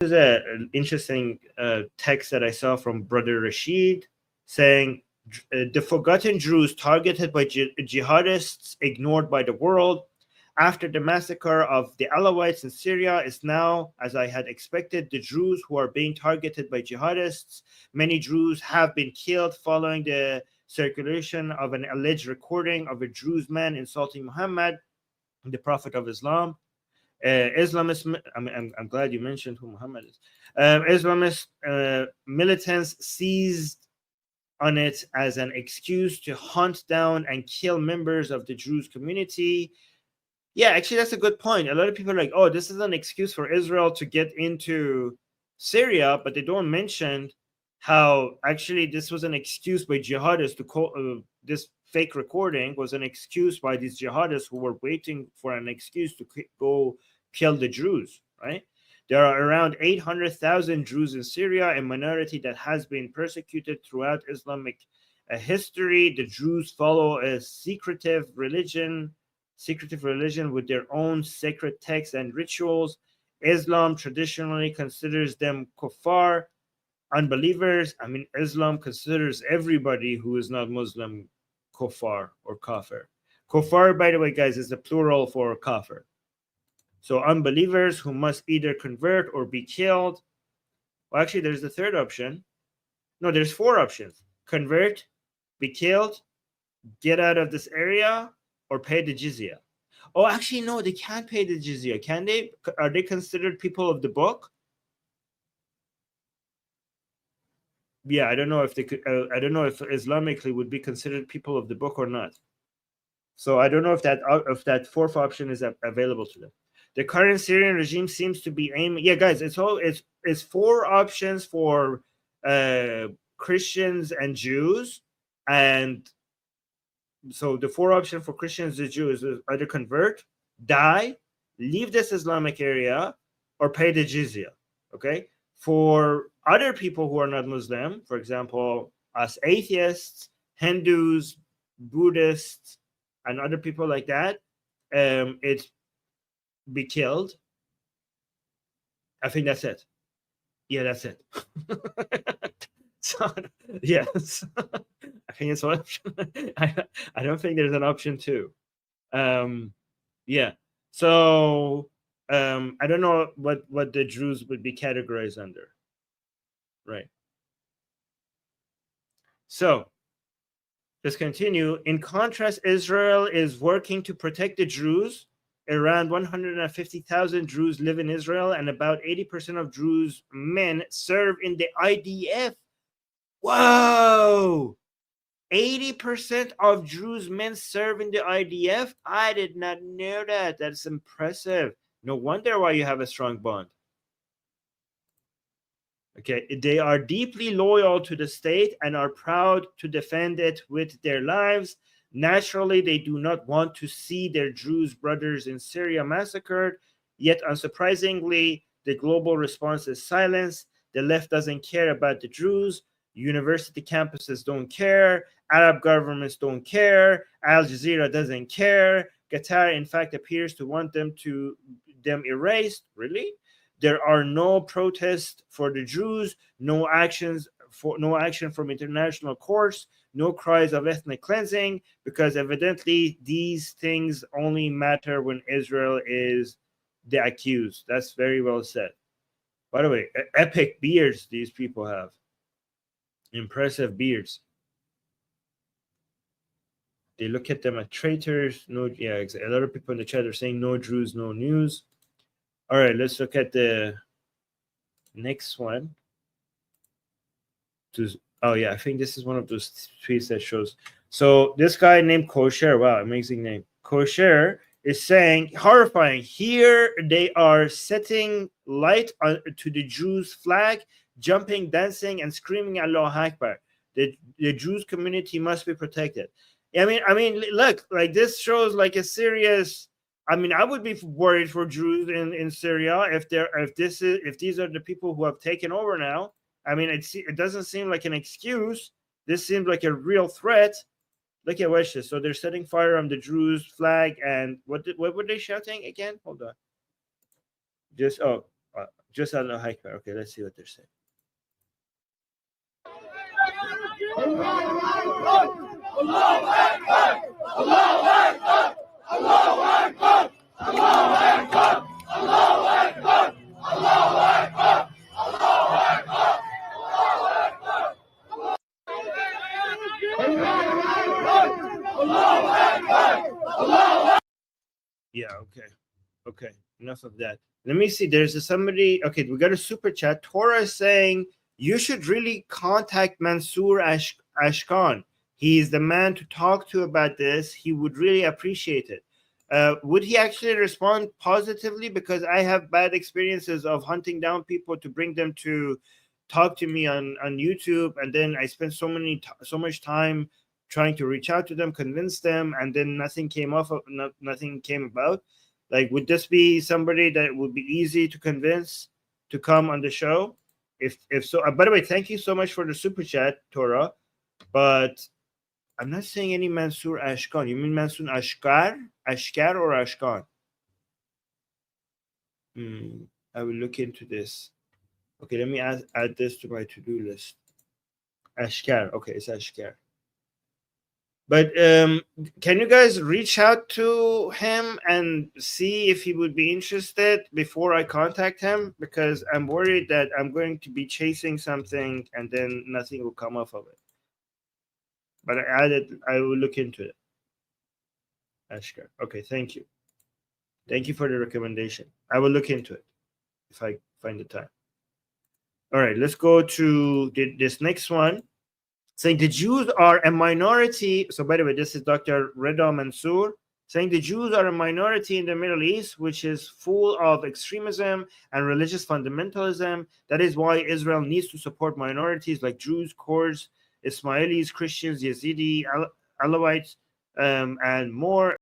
is an interesting text that I saw from Brother Rashid saying the forgotten Druze targeted by jihadists, ignored by the world. After the massacre of the Alawites in Syria is now, as I had expected, the Druze who are being targeted by jihadists. Many Druze have been killed following the circulation of an alleged recording of a Druze man insulting Muhammad, the Prophet of Islam. Islamist, I'm glad you mentioned who Muhammad is. Islamist militants seized on it as an excuse to hunt down and kill members of the Druze community. Yeah, actually, that's a good point. A lot of people are like, oh, this is an excuse for Israel to get into Syria, but they don't mention how actually this was an excuse by jihadists to call this fake recording was an excuse by these jihadists who were waiting for an excuse to go kill the Druze, right? There are around 800,000 Druze in Syria, a minority that has been persecuted throughout Islamic history. The Druze follow a secretive religion with their own sacred texts and rituals. Islam traditionally considers them kuffar, unbelievers. I mean, Islam considers everybody who is not Muslim kuffar or kafir. Kuffar, by the way, guys, is the plural for kafir. So unbelievers who must either convert or be killed. Well, actually, there's the third option. No, there's four options. Convert, be killed, get out of this area, or pay the jizya. Oh, actually, no, they can't pay the jizya, can they? Are they considered people of the book? Yeah, I don't know if they could. I don't know if Islamically would be considered people of the book or not. So I don't know if that fourth option is available to them. The current Syrian regime seems to be aiming. Yeah, guys, it's four options for Christians and Jews, and so the four options for Christians and Jews is either convert, die, leave this Islamic area, or pay the jizya. Okay. For other people who are not Muslim, for example, us atheists, Hindus, Buddhists, and other people like that, it's be killed. I think that's it. Yeah, that's it. So, yes, I think it's one option. I don't think there's an option two. Yeah. So I don't know what the Druze would be categorized under. Right. So let's continue. In contrast, Israel is working to protect the Druze. Around 150,000 Druze live in Israel, and about 80% of Druze men serve in the IDF. Whoa! 80% of Druze men serve in the IDF? I did not know that. That's impressive. No wonder why you have a strong bond. Okay, they are deeply loyal to the state and are proud to defend it with their lives. Naturally, they do not want to see their Druze brothers in Syria massacred. Yet, unsurprisingly, the global response is silence. The left doesn't care about the Druze. University campuses don't care. Arab governments don't care. Al Jazeera doesn't care. Qatar, in fact, appears to want them erased. Really? There are no protests for the Druze, no action from international courts, no cries of ethnic cleansing, because evidently these things only matter when Israel is the accused. That's very well said. By the way, epic beards these people have. Impressive beards. They look at them as traitors. No, yeah, a lot of people in the chat are saying no Druze, no news. All right, let's look at the next one. Oh yeah, I think this is one of those tweets that shows. So this guy named Kosher, wow, amazing name. Kosher is saying, horrifying. Here they are setting light to the Jews' flag, jumping, dancing, and screaming Allah Akbar. The Jews community must be protected. I mean, look, like this shows like a serious. I mean, I would be worried for Jews in Syria if these are the people who have taken over now. I mean, it doesn't seem like an excuse. This seems like a real threat. Look at Wesha. So they're setting fire on the Druze flag, and what were they shouting again? Hold on. Just Allah Akbar. Okay, let's see what they're saying. Yeah, okay, enough of that. Let me see. There's somebody. Okay, we got a super chat. Torah is saying you should really contact Mansour Ashkan. He is the man to talk to about this. He would really appreciate it. Would he actually respond positively? Because I have bad experiences of hunting down people to bring them to talk to me on YouTube, and then I spent so much time trying to reach out to them, convince them, and then nothing came about. Like, would this be somebody that would be easy to convince to come on the show? If so, by the way, thank you so much for the super chat, Torah. But I'm not saying any Mansour Ashkan. You mean Mansour Ashkar or Ashkan? I will look into this. Okay, let me add this to my to-do list. Ashkar. Okay, it's Ashkar. But can you guys reach out to him and see if he would be interested before I contact him? Because I'm worried that I'm going to be chasing something and then nothing will come off of it. But I will look into it. Ashkar. Okay, thank you. Thank you for the recommendation. I will look into it if I find the time. All right, let's go to this next one. Saying the Jews are a minority. So, by the way, this is Dr. Reda Mansour saying the Jews are a minority in the Middle East, which is full of extremism and religious fundamentalism. That is why Israel needs to support minorities like Druze, Kurds, Ismailis, Christians, Yazidi, Alawites, and more.